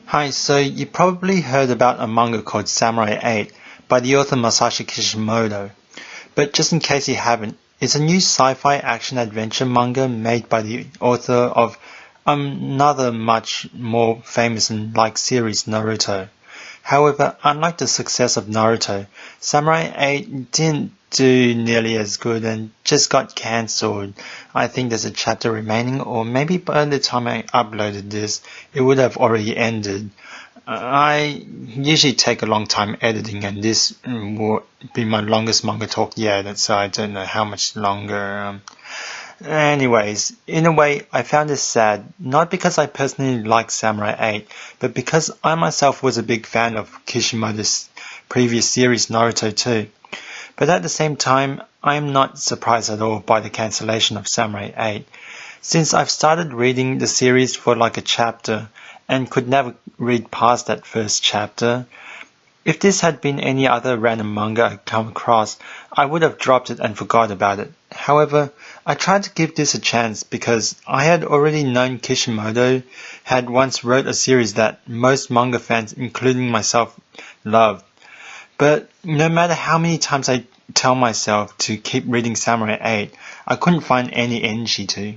Hi, so you probably heard about a manga called Samurai 8 by the author Masashi Kishimoto. But just in case you haven't, it's a new sci-fi action-adventure manga made by the author of another much more famous and liked series, Naruto. However, unlike the success of Naruto, Samurai 8 didn't do nearly as good and just got cancelled. I think there's a chapter remaining, or maybe by the time I uploaded this, it would have already ended. I usually take a long time editing, and this will be my longest manga talk yet, so I don't know how much longer. Anyways, in a way, I found this sad, not because I personally like Samurai 8, but because I myself was a big fan of Kishimoto's previous series Naruto too. But at the same time, I am not surprised at all by the cancellation of Samurai 8, since I've started reading the series for like a chapter and could never read past that first chapter. If this had been any other random manga I'd come across, I would have dropped it and forgot about it. However, I tried to give this a chance because I had already known Kishimoto had once wrote a series that most manga fans, including myself, loved. But no matter how many times I tell myself to keep reading Samurai 8, I couldn't find any energy to.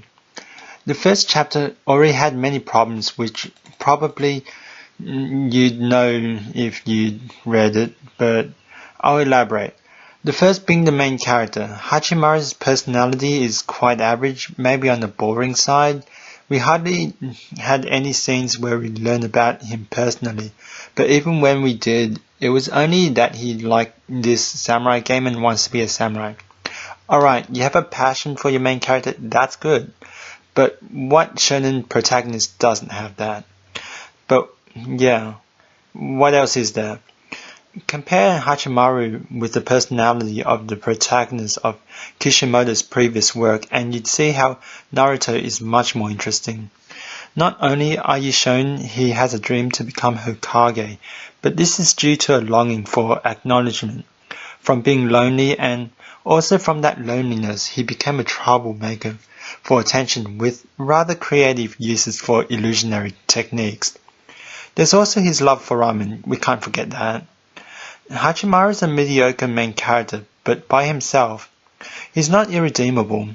The first chapter already had many problems which probably you'd know if you'd read it, but I'll elaborate. The first being the main character. Hachimaru's personality is quite average, maybe on the boring side. We hardly had any scenes where we learned about him personally, but even when we did, it was only that he liked this samurai game and wants to be a samurai. Alright, you have a passion for your main character, that's good. But what shonen protagonist doesn't have that? But yeah, what else is there? Compare Hachimaru with the personality of the protagonist of Kishimoto's previous work and you'd see how Naruto is much more interesting. Not only are you shown he has a dream to become Hokage, but this is due to a longing for acknowledgement, from being lonely, and also from that loneliness he became a troublemaker for attention with rather creative uses for illusionary techniques. There's also his love for ramen, we can't forget that. Hachimaru is a mediocre main character, but by himself, he's not irredeemable.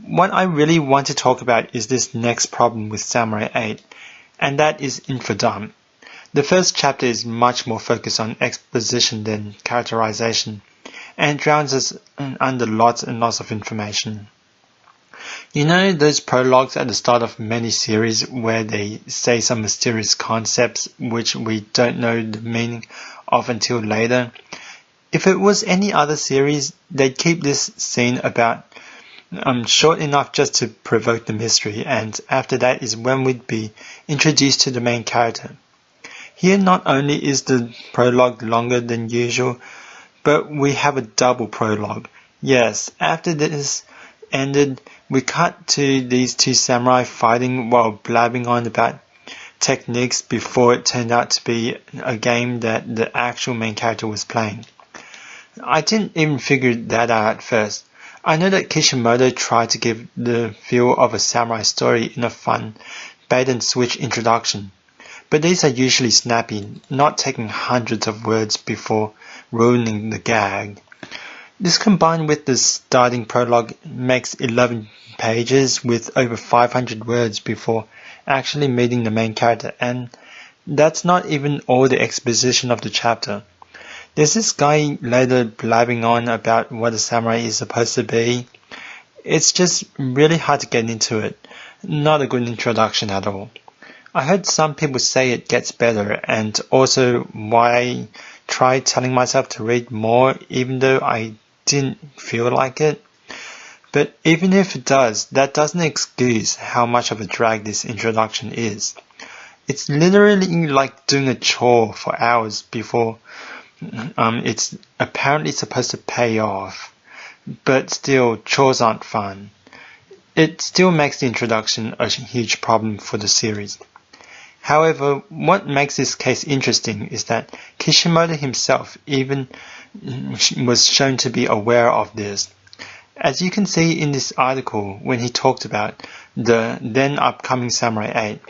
What I really want to talk about is this next problem with Samurai 8, and that is infodump. The first chapter is much more focused on exposition than characterization, and drowns us under lots and lots of information. You know those prologues at the start of many series where they say some mysterious concepts which we don't know the meaning of until later? If it was any other series, they'd keep this scene about short enough just to provoke the mystery, and after that is when we'd be introduced to the main character. Here not only is the prologue longer than usual, but we have a double prologue. Yes, after this ended, we cut to these two samurai fighting while blabbing on about techniques before it turned out to be a game that the actual main character was playing. I didn't even figure that out at first. I know that Kishimoto tried to give the feel of a samurai story in a fun, bait-and-switch introduction, but these are usually snappy, not taking hundreds of words before ruining the gag. This combined with the starting prologue makes 11 pages with over 500 words before actually meeting the main character, and that's not even all the exposition of the chapter. There's this guy later blabbing on about what a samurai is supposed to be. It's just really hard to get into it. Not a good introduction at all. I heard some people say it gets better, and also why I tried telling myself to read more even though I didn't feel like it. But even if it does, that doesn't excuse how much of a drag this introduction is. It's literally like doing a chore for hours before it's apparently supposed to pay off. But still, chores aren't fun. It still makes the introduction a huge problem for the series. However, what makes this case interesting is that Kishimoto himself even was shown to be aware of this. As you can see in this article when he talked about the then upcoming Samurai 8,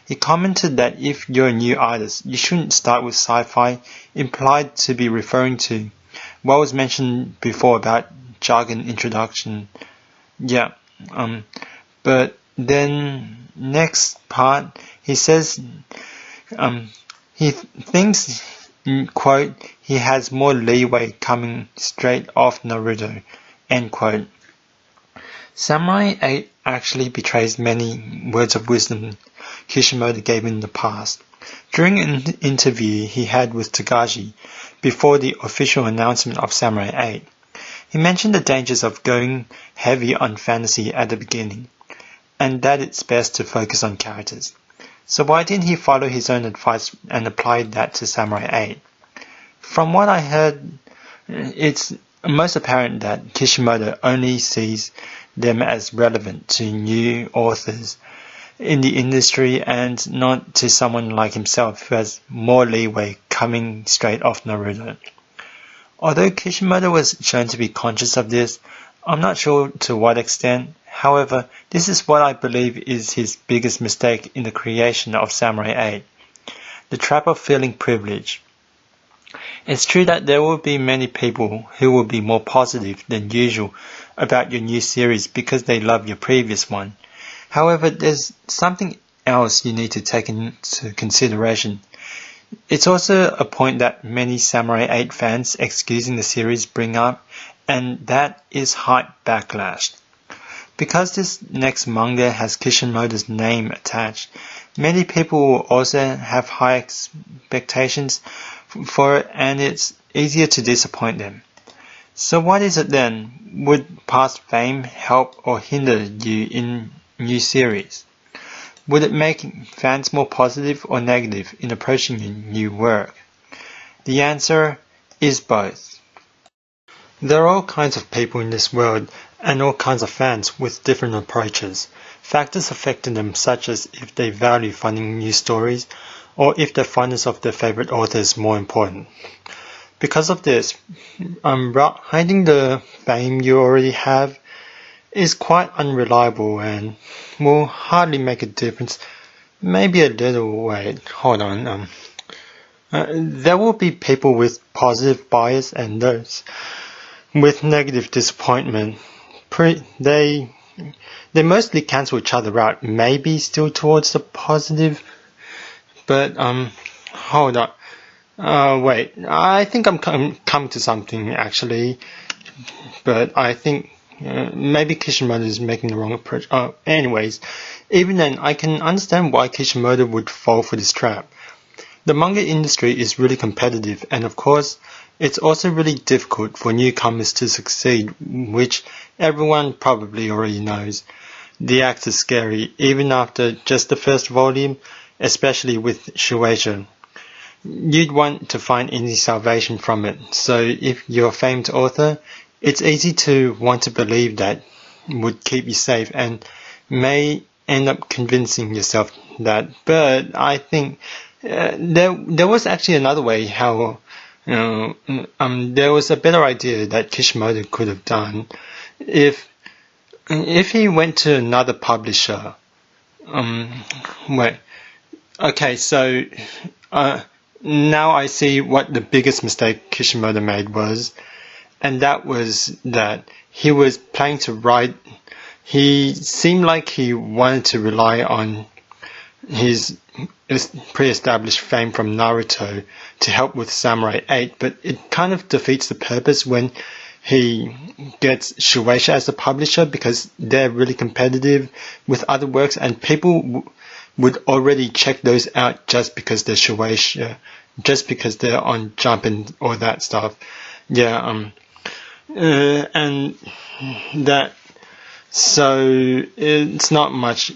He commented that if you're a new artist, you shouldn't start with sci-fi, implied to be referring to what was mentioned before about jargon introduction. Yeah, but then next part, he says he thinks, quote, he has more leeway coming straight off Naruto, end quote. Samurai 8 actually betrays many words of wisdom Kishimoto gave in the past. During an interview he had with Togashi before the official announcement of Samurai 8, he mentioned the dangers of going heavy on fantasy at the beginning, and that it's best to focus on characters. So why didn't he follow his own advice and apply that to Samurai 8? From what I heard, it's most apparent that Kishimoto only sees them as relevant to new authors in the industry and not to someone like himself who has more leeway coming straight off Naruto. Although Kishimoto was shown to be conscious of this, I'm not sure to what extent. However, this is what I believe is his biggest mistake in the creation of Samurai 8, the trap of feeling privileged. It's true that there will be many people who will be more positive than usual about your new series because they love your previous one. However, there's something else you need to take into consideration. It's also a point that many Samurai 8 fans excusing the series bring up, and that is hype backlash. Because this next manga has Kishimoto's name attached, many people will also have high expectations for it, and it's easier to disappoint them. So what is it then? Would past fame help or hinder you in new series? Would it make fans more positive or negative in approaching your new work? The answer is both. There are all kinds of people in this world and all kinds of fans with different approaches. Factors affecting them such as if they value finding new stories or if their fondness of their favorite author is more important. Because of this, hiding the fame you already have is quite unreliable and will hardly make a difference. Maybe a little. Wait, hold on. There will be people with positive bias and those with negative disappointment. They mostly cancel each other out. Maybe still towards the positive, but hold on. Wait, I think I'm come to something actually, but I think maybe Kishimoto is making the wrong approach. Anyways, even then, I can understand why Kishimoto would fall for this trap. The manga industry is really competitive, and of course, it's also really difficult for newcomers to succeed, which everyone probably already knows. The act is scary, even after just the first volume, especially with Shueisha. You'd want to find any salvation from it, so if you're a famed author, it's easy to want to believe that would keep you safe and may end up convincing yourself that. But I think there was actually another way how there was a better idea that Kishimoto could have done if he went to another publisher. Okay, so now I see what the biggest mistake Kishimoto made was, and that was that he was planning to write. He seemed like he wanted to rely on his pre-established fame from Naruto to help with Samurai 8, but it kind of defeats the purpose when he gets Shueisha as a publisher, because they're really competitive with other works and people would already check those out just because they're Shueisha, just because they're on Jump and all that stuff. Yeah, and that, so it's not much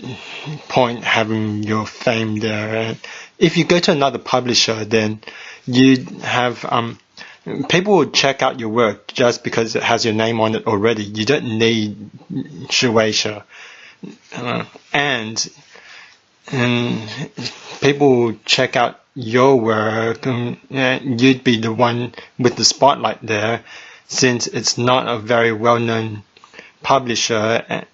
point having your fame there. If you go to another publisher, then you'd have people will check out your work just because it has your name on it already. You don't need Shueisha, and people will check out your work. You'd be the one with the spotlight there, since it's not a very well-known publisher,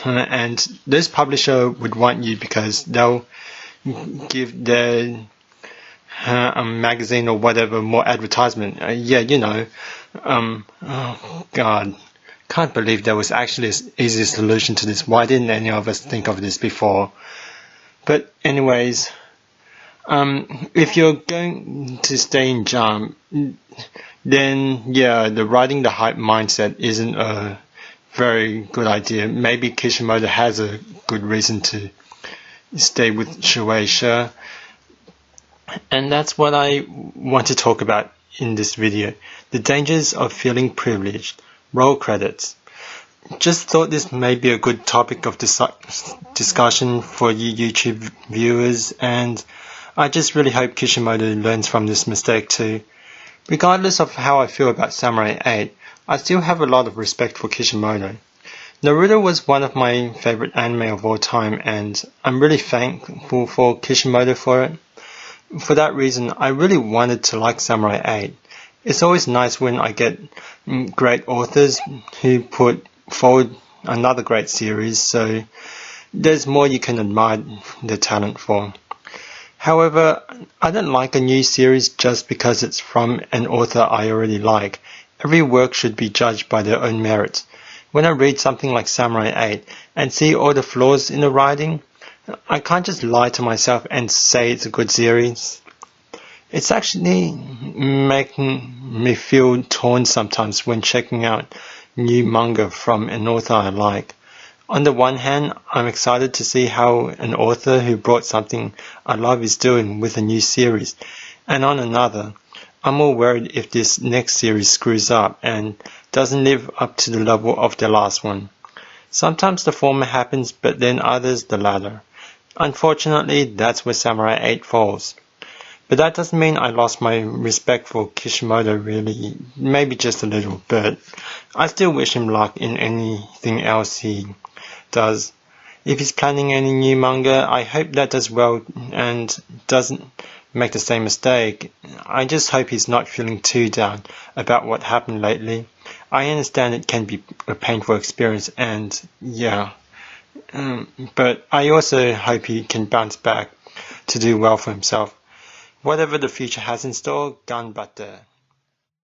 and this publisher would want you because they'll give their magazine or whatever more advertisement. Oh God, can't believe there was actually an easy solution to this. Why didn't any of us think of this before? But anyways, if you're going to stay in Jump, then yeah, the riding the hype mindset isn't a very good idea. Maybe Kishimoto has a good reason to stay with Shueisha. And that's what I want to talk about in this video. The dangers of feeling privileged. Roll credits. Just thought this may be a good topic of discussion for you YouTube viewers, and I just really hope Kishimoto learns from this mistake too. Regardless of how I feel about Samurai 8, I still have a lot of respect for Kishimoto. Naruto was one of my favorite anime of all time, and I'm really thankful for Kishimoto for it. For that reason, I really wanted to like Samurai 8. It's always nice when I get great authors who put forward another great series, so there's more you can admire their talent for. However, I don't like a new series just because it's from an author I already like. Every work should be judged by their own merits. When I read something like Samurai 8 and see all the flaws in the writing, I can't just lie to myself and say it's a good series. It's actually making me feel torn sometimes when checking out new manga from an author I like. On the one hand, I'm excited to see how an author who brought something I love is doing with a new series, and on another, I'm more worried if this next series screws up and doesn't live up to the level of the last one. Sometimes the former happens, but then others the latter. Unfortunately, that's where Samurai 8 falls. But that doesn't mean I lost my respect for Kishimoto really, maybe just a little, but I still wish him luck in anything else he does. If he's planning any new manga, I hope that does well and doesn't make the same mistake. I just hope he's not feeling too down about what happened lately. I understand it can be a painful experience, and yeah, but I also hope he can bounce back to do well for himself. Whatever the future has in store, ganbatte.